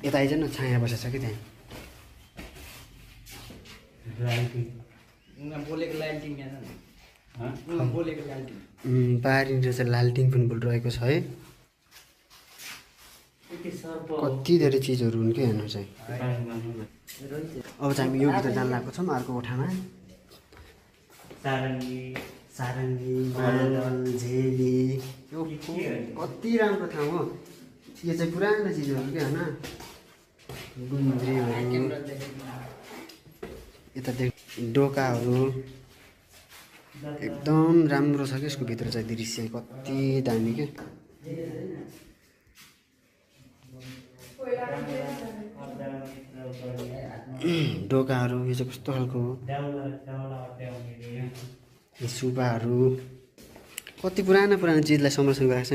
यता आइज न छाया बसेछ कि त्यहाँ पारिनिर चाहिँ लालटिङ पनि बोलिरहेको छ है। कति धेरै चिजहरू हुन् कि हेर्नु चाहिँ। अब चाहिँ हामी यो भित्र जान लागेको छौँ अर्को कोठामा। सारङ्गी मादल झेली यो कति राम्रो ठाउँ हो। यो चाहिँ पुरानो चिजहरू के होइन। गुन्द्रीहरू यता डोकाहरू एकदम राम्रो छ कि यसको भित्र चाहिँ दृश्य कति दामी के। डोकाहरू यो चाहिँ कस्तो खालको सुब्बाहरू कति पुरानो चिजलाई संरक्षण गरेको छ।